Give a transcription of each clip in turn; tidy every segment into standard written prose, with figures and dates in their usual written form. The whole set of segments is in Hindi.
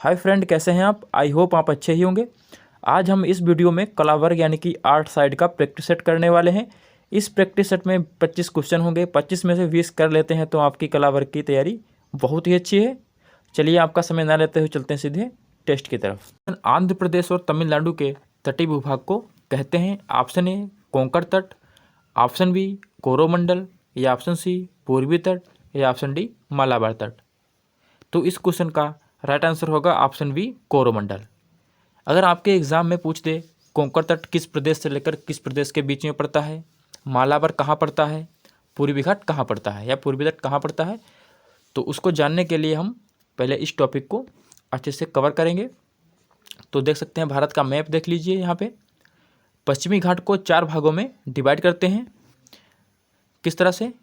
हाय फ्रेंड, कैसे हैं आप? आई होप आप अच्छे ही होंगे। आज हम इस वीडियो में कला वर्ग यानी कि आर्ट साइड का प्रैक्टिस सेट करने वाले हैं। इस प्रैक्टिस सेट में 25 क्वेश्चन होंगे। 25 में से 20 कर लेते हैं तो आपकी कला वर्ग की तैयारी बहुत ही अच्छी है। चलिए आपका समय ना लेते हुए चलते हैं सीधे टेस्ट की तरफ। आंध्र प्रदेश और तमिलनाडु के तटीय भूभाग को कहते हैं। ऑप्शन ए कोंकण तट, ऑप्शन बी कोरोमंडल, या ऑप्शन सी पूर्वी तट, या ऑप्शन डी मालाबार तट। तो इस क्वेश्चन का राइट आंसर होगा ऑप्शन बी कोरोमंडल। अगर आपके एग्जाम में पूछ दे कोंकण तट किस प्रदेश से लेकर किस प्रदेश के बीच में पड़ता है, मालाबार कहाँ पड़ता है, पूर्वी घाट कहाँ पड़ता है या पूर्वी तट कहाँ पड़ता है, तो उसको जानने के लिए हम पहले इस टॉपिक को अच्छे से कवर करेंगे। तो देख सकते हैं भारत का मैप देख लीजिए। यहाँ पे पश्चिमी घाट को 4 भागों में डिवाइड करते हैं। किस तरह से?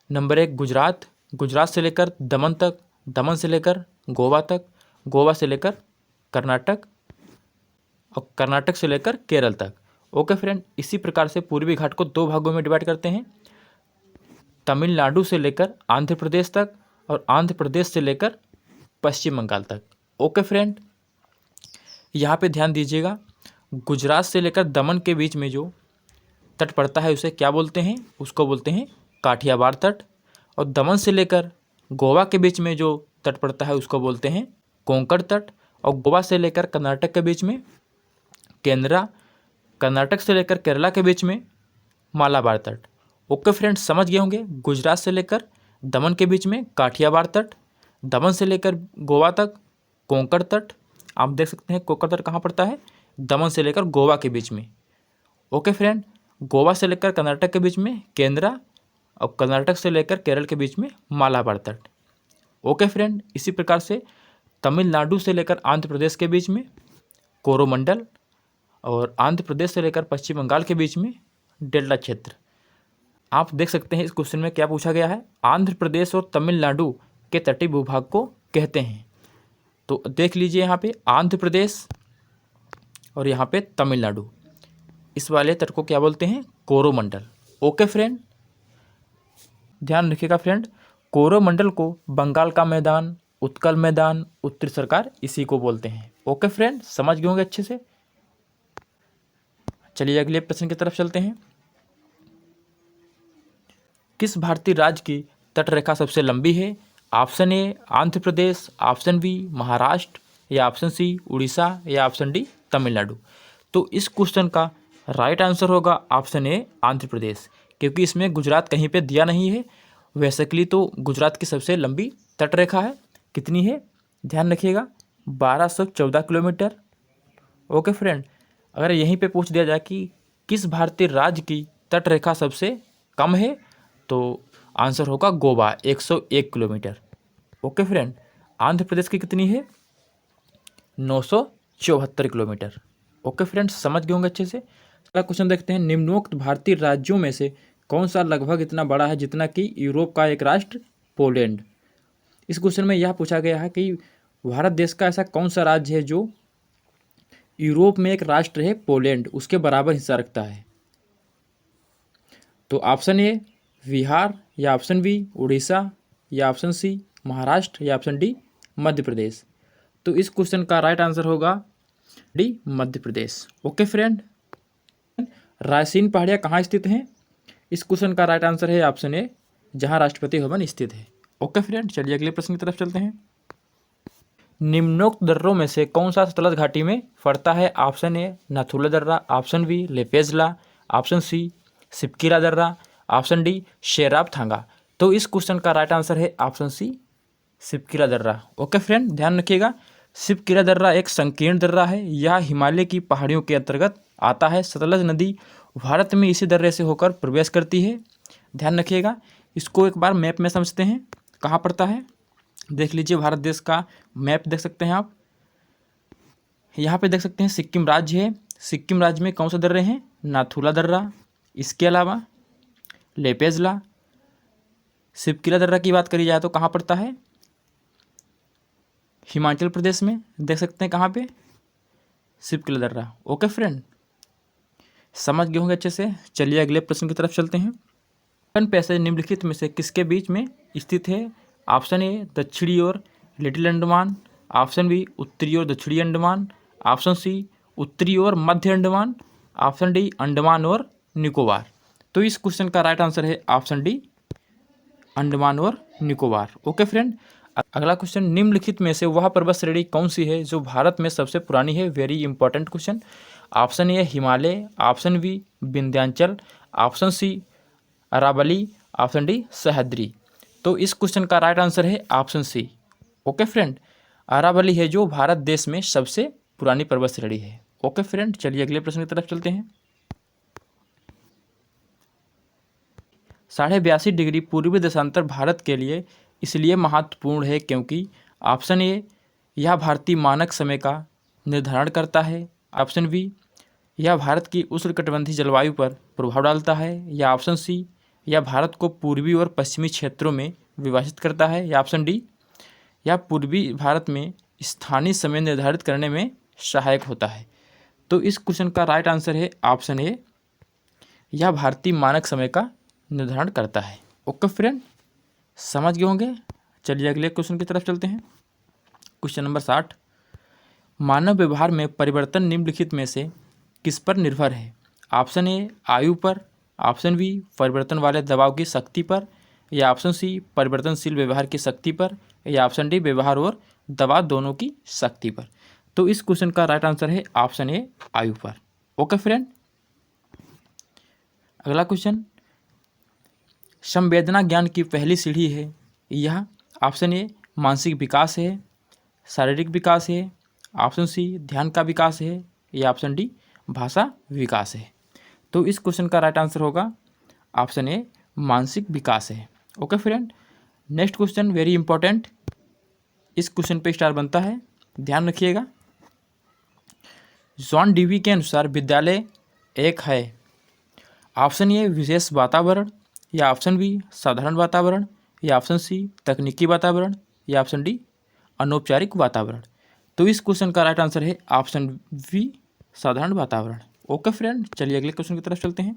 नंबर 1 गुजरात, गुजरात से लेकर दमन तक, दमन से लेकर गोवा तक, गोवा से लेकर कर्नाटक और कर्नाटक से लेकर केरल तक। ओके फ्रेंड, इसी प्रकार से पूर्वी घाट को 2 भागों में डिवाइड करते हैं। तमिलनाडु से लेकर आंध्र प्रदेश तक और आंध्र प्रदेश से लेकर पश्चिम बंगाल तक। ओके फ्रेंड, यहाँ पे ध्यान दीजिएगा, गुजरात से लेकर दमन के बीच में जो तट पड़ता है उसे क्या बोलते हैं? उसको बोलते हैं काठियावाड़ तट। और दमन से लेकर गोवा के बीच में जो तट पड़ता है उसको बोलते हैं कोंकण तट। और गोवा से लेकर कर्नाटक के बीच में केंद्रा, कर्नाटक से लेकर केरला के बीच में मालाबार तट। ओके फ्रेंड्स, समझ गए होंगे। गुजरात से लेकर दमन के बीच में काठियावाड़ तट, दमन से लेकर गोवा तक कोंकण तट। आप देख सकते हैं कोंकण तट कहाँ पड़ता है? दमन से लेकर गोवा के बीच में। ओके फ्रेंड, गोवा से लेकर कर्नाटक के बीच में केंद्रा और कर्नाटक से लेकर केरल के बीच में मालाबार तट। ओके फ्रेंड, इसी प्रकार से तमिलनाडु से लेकर आंध्र प्रदेश के बीच में कोरोमंडल और आंध्र प्रदेश से लेकर पश्चिम बंगाल के बीच में डेल्टा क्षेत्र। आप देख सकते हैं इस क्वेश्चन में क्या पूछा गया है, आंध्र प्रदेश और तमिलनाडु के तटीय भूभाग को कहते हैं। तो देख लीजिए यहाँ पे आंध्र प्रदेश और यहाँ पे तमिलनाडु, इस वाले तट को क्या बोलते हैं? कोरोमंडल। ओके फ्रेंड, ध्यान रखिएगा फ्रेंड, कोरोमंडल को बंगाल का मैदान, उत्कल मैदान, उत्तरी सरकार इसी को बोलते हैं। ओके फ्रेंड, समझ गए होंगे अच्छे से। चलिए अगले प्रश्न की तरफ चलते हैं। किस भारतीय राज्य की तटरेखा सबसे लंबी है? Option A Andhra Pradesh, option B Maharashtra, या ऑप्शन सी उड़ीसा, या ऑप्शन डी तमिलनाडु। तो इस क्वेश्चन का राइट आंसर होगा ऑप्शन ए आंध्र प्रदेश, क्योंकि इसमें गुजरात कहीं पे दिया नहीं है। बेसिकली तो गुजरात की सबसे लंबी तटरेखा है। कितनी है? ध्यान रखिएगा, 1214 किलोमीटर। ओके फ्रेंड, अगर यहीं पे पूछ दिया जाए कि किस भारतीय राज्य की तटरेखा सबसे कम है, तो आंसर होगा Goa, 101 kilometre. Okay friend, Andhra Pradesh की कितनी है? 974 किलोमीटर। ओके फ्रेंड्स, समझ गए होंगे अच्छे से। अगला क्वेश्चन देखते हैं, निम्नोक्त भारतीय राज्यों में से कौन सा लगभग इतना बड़ा है जितना कि यूरोप का एक राष्ट्र पोलैंड? इस क्वेश्चन में यह पूछा गया है कि भारत देश का ऐसा कौन सा राज्य है जो यूरोप में एक राष्ट्र है पोलैंड उसके बराबर हिस्सा रखता है। तो ऑप्शन ए बिहार, या ऑप्शन बी उड़ीसा, या ऑप्शन सी महाराष्ट्र, या ऑप्शन डी मध्य प्रदेश। तो इस क्वेश्चन का राइट आंसर होगा D Madhya Pradesh. Okay friend, Raisina पहाड़ियाँ कहाँ स्थित हैं? इस क्वेश्चन का राइट आंसर है ऑप्शन ए, जहाँ राष्ट्रपति भवन स्थित है। ओके फ्रेंड, चलिए अगले प्रश्न की तरफ चलते हैं। निम्नोक्त दर्रों में से कौन सा सतलज घाटी में पड़ता है? ऑप्शन ए नाथुला दर्रा, ऑप्शन बी लेपेजला, ऑप्शन सी सिपकिरा दर्रा, ऑप्शन डी शेराब थांगा। तो इस क्वेश्चन का राइट आंसर है ऑप्शन सी सिपकिरा दर्रा। ओके फ्रेंड, ध्यान रखिएगा, सिपकिरा दर्रा एक संकीर्ण दर्रा है। यह हिमालय की पहाड़ियों के अंतर्गत आता है। सतलज नदी भारत में इसी दर्रे से होकर प्रवेश करती है। ध्यान रखिएगा, इसको एक बार मैप में समझते हैं कहाँ पड़ता है। देख लीजिए, भारत देश का मैप देख सकते हैं आप। यहाँ पे देख सकते हैं सिक्किम राज्य है। सिक्किम राज्य में कौन से दर्रे हैं? नाथुला दर्रा, इसके अलावा लेपेजला। सिपकिरा दर्रा की बात करी जाए तो कहाँ पड़ता है? हिमाचल प्रदेश में। देख सकते हैं कहाँ पे? सिपकिरा दर्रा। ओके फ्रेंड, समझ गए होंगे अच्छे से। चलिए अगले प्रश्न की तरफ चलते हैं। पैसेज निम्नलिखित में से किसके बीच में स्थित है? ऑप्शन ए दक्षिणी ओर लिटिल अंडमान, ऑप्शन बी उत्तरी और दक्षिणी अंडमान, ऑप्शन सी उत्तरी और मध्य अंडमान, ऑप्शन डी अंडमान और निकोबार। तो इस क्वेश्चन का राइट आंसर है ऑप्शन डी अंडमान और निकोबार। ओके फ्रेंड, अगला क्वेश्चन, निम्नलिखित में से वह पर्वत श्रेणी कौन सी है जो भारत में सबसे पुरानी है? Very important question. Option A Himalaya, option B Vindhyachal, option C Aravalli, option D Sahyadri. तो इस क्वेश्चन का राइट आंसर है option C. Okay friend, Aravalli है जो भारत देश में सबसे पुरानी पर्वत श्रेणी है। ओके फ्रेंड, चलिए अगले प्रश्न की तरफ चलते हैं। 82.5 डिग्री पूर्वी देशांतर भारत के लिए इसलिए महत्वपूर्ण है क्योंकि ऑप्शन ए यह भारतीय मानक समय का निर्धारण करता है, ऑप्शन बी यह भारत की उष्णकटिबंधीय जलवायु पर प्रभाव डालता है, या ऑप्शन सी यह भारत को पूर्वी और पश्चिमी क्षेत्रों में विभाजित करता है, या ऑप्शन डी यह पूर्वी भारत में स्थानीय समय निर्धारित करने में सहायक होता है। तो इस क्वेश्चन का राइट आंसर है ऑप्शन ए, यह भारतीय मानक समय का निर्धारण करता है। ओके फ्रेंड, समझ गए होंगे। चलिए अगले क्वेश्चन की तरफ चलते हैं। क्वेश्चन नंबर 60, मानव व्यवहार में परिवर्तन निम्नलिखित में से किस पर निर्भर है? ऑप्शन ए आयु पर, ऑप्शन बी परिवर्तन वाले दबाव की शक्ति पर, या ऑप्शन सी परिवर्तनशील व्यवहार की शक्ति पर, या ऑप्शन डी व्यवहार और दबाव दोनों की शक्ति पर। तो इस क्वेश्चन का राइट आंसर है ऑप्शन ए आयु पर। ओके फ्रेंड, अगला क्वेश्चन, संवेदना ज्ञान की पहली सीढ़ी है यह ऑप्शन ए मानसिक विकास है, शारीरिक विकास है, ऑप्शन सी ध्यान का विकास है, या ऑप्शन डी भाषा विकास है। तो इस क्वेश्चन का राइट आंसर होगा ऑप्शन ए मानसिक विकास है। Okay friend, next question very important, इस क्वेश्चन पे स्टार बनता है, ध्यान रखिएगा। जॉन डीवी के अनुसार विद्यालय एक है, ऑप्शन ए विशेष वातावरण, या ऑप्शन बी साधारण वातावरण, या ऑप्शन सी तकनीकी वातावरण, या ऑप्शन डी अनौपचारिक वातावरण। तो इस क्वेश्चन का राइट आंसर है ऑप्शन बी साधारण वातावरण। ओके फ्रेंड, चलिए अगले क्वेश्चन की तरफ चलते हैं।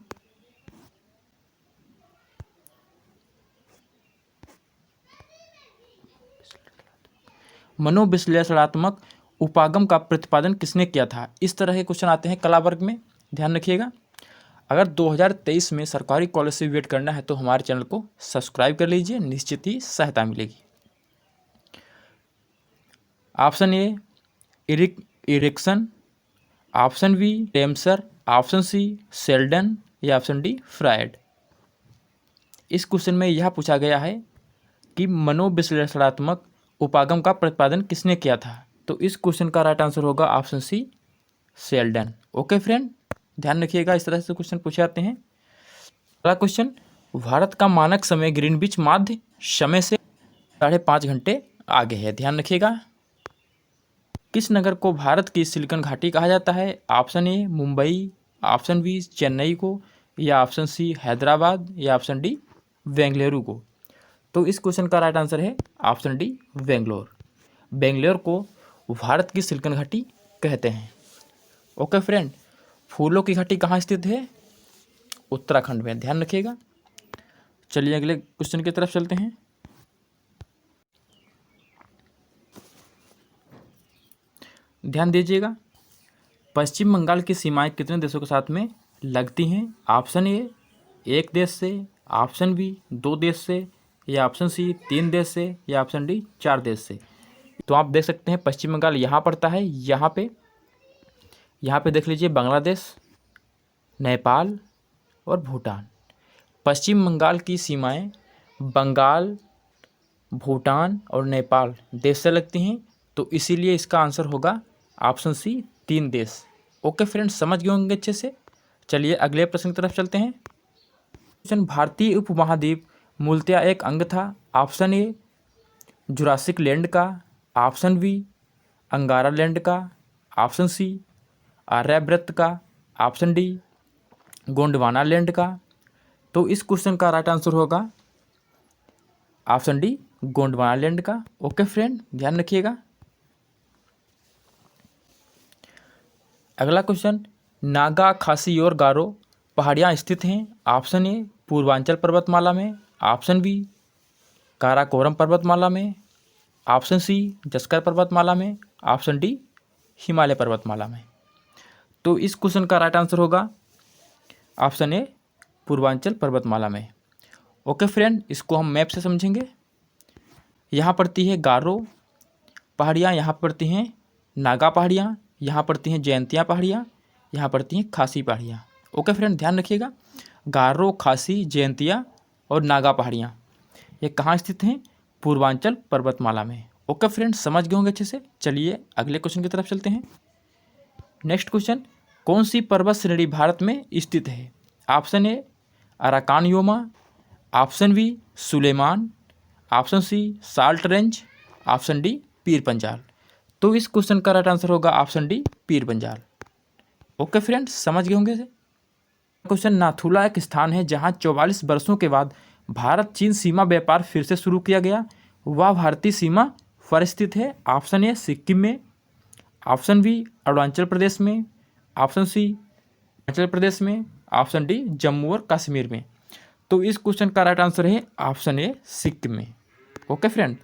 मनोविश्लेषणात्मक उपागम का प्रतिपादन किसने किया था? इस तरह के क्वेश्चन आते हैं कला वर्ग में, ध्यान रखिएगा। अगर 2023 में सरकारी कॉलेज से वेट करना है तो हमारे चैनल को सब्सक्राइब कर लीजिए, निश्चित ही सहायता मिलेगी। Option A Erikson, option B टेम्सर, ऑप्शन सी शेल्डन, या ऑप्शन डी फ्रायड। इस क्वेश्चन में यह पूछा गया है कि मनोविश्लेषणात्मक उपागम का प्रतिपादन किसने किया था? तो इस क्वेश्चन का राइट आंसर होगा option C Sheldon. Okay friend, ध्यान रखिएगा, इस तरह से क्वेश्चन पूछे जाते हैं। अगला क्वेश्चन, भारत का मानक समय ग्रीनविच माध्य समय से 5.5 घंटे आगे है, ध्यान रखिएगा। किस नगर को भारत की सिलिकॉन घाटी कहा जाता है? Option A Mumbai, option B Chennai को, या ऑप्शन सी हैदराबाद, या ऑप्शन डी बेंगलुरु को। तो इस क्वेश्चन का राइट आंसर है ऑप्शन डी बेंगलोर। बेंगलोर को भारत की सिलिकॉन घाटी कहते हैं। ओके फ्रेंड, फूलों की घाटी कहाँ स्थित है? उत्तराखंड में, ध्यान रखिएगा। चलिए अगले क्वेश्चन की तरफ चलते हैं। ध्यान दीजिएगा, पश्चिम बंगाल की सीमाएं कितने देशों के साथ में लगती हैं? ऑप्शन ए 1 देश से, ऑप्शन बी 2 देश से, या ऑप्शन सी 3 देश से, या ऑप्शन डी 4 देश से। तो आप देख सकते हैं पश्चिम बंगाल यहाँ पड़ता है, यहाँ पे देख लीजिए बांग्लादेश, नेपाल और भूटान। पश्चिम बंगाल की सीमाएं बंगाल, भूटान और नेपाल देश से लगती हैं, तो इसीलिए इसका आंसर होगा ऑप्शन सी 3 देश। ओके फ्रेंड्स, समझ गए होंगे अच्छे से। चलिए अगले प्रश्न की तरफ चलते हैं। क्वेश्चन, भारतीय उपमहाद्वीप मूलतः एक अंग था। ऑप्शन ए जुरासिक लैंड का, ऑप्शन बी अंगारा लैंड का, ऑप्शन सी आर्यभट्ट का, ऑप्शन डी गोंडवाना लैंड का। तो इस क्वेश्चन का राइट आंसर होगा ऑप्शन डी गोंडवाना लैंड का। ओके फ्रेंड, ध्यान रखिएगा। अगला क्वेश्चन, नागा, खासी और गारो पहाड़ियाँ स्थित हैं। ऑप्शन ए पूर्वांचल पर्वतमाला में, ऑप्शन बी काराकोरम पर्वतमाला में, ऑप्शन सी जस्कर पर्वतमाला में, ऑप्शन डी हिमालय पर्वतमाला में। तो इस क्वेश्चन का राइट आंसर होगा ऑप्शन ए पूर्वांचल पर्वतमाला में। ओके फ्रेंड, इसको हम मैप से समझेंगे। यहाँ पड़ती है गारो पहाड़ियाँ, यहाँ पड़ती हैं नागा पहाड़ियाँ, यहाँ पड़ती हैं जयंतिया पहाड़ियाँ, यहाँ पड़ती हैं खासी पहाड़ियाँ। ओके फ्रेंड, ध्यान रखिएगा, गारो, खासी, जयंतिया और नागा पहाड़ियाँ ये कहाँ स्थित हैं? पूर्वांचल पर्वतमाला में। ओके फ्रेंड, समझ गए होंगे अच्छे से। चलिए अगले क्वेश्चन की तरफ चलते हैं। नेक्स्ट क्वेश्चन, कौन सी पर्वत श्रेणी भारत में स्थित है? Option A Arakan Yoma, option B Sulaiman, option C salt range, option D Pir Panjal. तो इस क्वेश्चन का राइट आंसर होगा option D Pir Panjal. Okay friends, समझ गए होंगे। क्वेश्चन, नाथुला एक स्थान है जहां 44 वर्षों के बाद भारत चीन सीमा व्यापार फिर से शुरू किया गया। वह भारतीय सीमा पर स्थित है। ऑप्शन ए सिक्किम में, ऑप्शन बी अरुणाचल प्रदेश में, ऑप्शन सी हिमाचल प्रदेश में, ऑप्शन डी जम्मू और कश्मीर में। तो इस क्वेश्चन का राइट आंसर है ऑप्शन ए सिक्किम में। ओके फ्रेंड,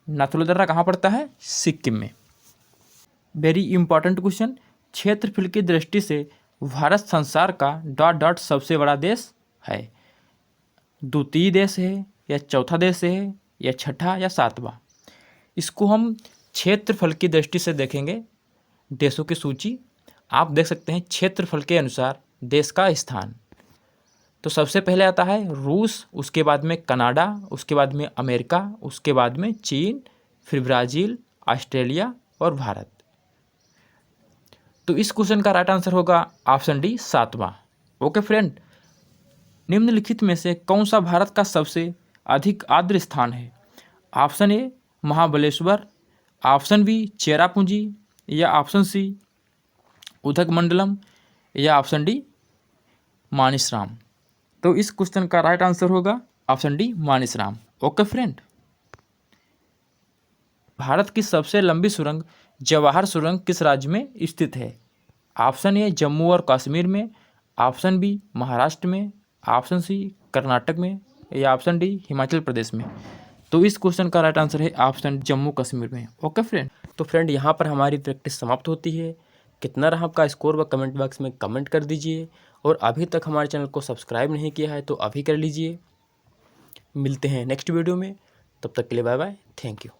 नाथुला दर्रा कहाँ पड़ता है? सिक्किम में। वेरी इंपॉर्टेंट क्वेश्चन, क्षेत्रफल की दृष्टि से भारत संसार का ... सबसे बड़ा देश है। द्वितीय देश है या चौथा देश है या छठा या सातवां? इसको हम क्षेत्रफल की दृष्टि से देखेंगे। देशों की सूची आप देख सकते हैं क्षेत्रफल के अनुसार देश का स्थान। तो सबसे पहले आता है रूस, उसके बाद में कनाडा, उसके बाद में अमेरिका, उसके बाद में चीन, फिर ब्राज़ील, ऑस्ट्रेलिया और भारत। तो इस क्वेश्चन का राइट आंसर होगा ऑप्शन डी सातवां। ओके फ्रेंड, निम्नलिखित में से कौन सा भारत का सबसे अधिक आर्द्र स्थान है? Option A Mahabaleshwar, option B Cherrapunji, या ऑप्शन सी उदगमंडलम, या ऑप्शन डी मानसरोवर। तो इस क्वेश्चन का राइट आंसर होगा option D Mansarovar. Okay friend, Bharat की सबसे लंबी सुरंग जवाहर सुरंग किस राज्य में स्थित है? ऑप्शन ए जम्मू और कश्मीर में, ऑप्शन बी महाराष्ट्र में, ऑप्शन सी कर्नाटक में, या ऑप्शन डी हिमाचल प्रदेश में। तो इस क्वेश्चन का राइट आंसर है ऑप्शन जम्मू कश्मीर में। ओके फ्रेंड, तो फ्रेंड यहाँ पर हमारी प्रैक्टिस समाप्त होती है। कितना रहा आपका स्कोर वह कमेंट बॉक्स में कमेंट कर दीजिए, और अभी तक हमारे चैनल को सब्सक्राइब नहीं किया है तो अभी कर लीजिए। मिलते हैं नेक्स्ट वीडियो में, तब तक के लिए बाय बाय, थैंक यू।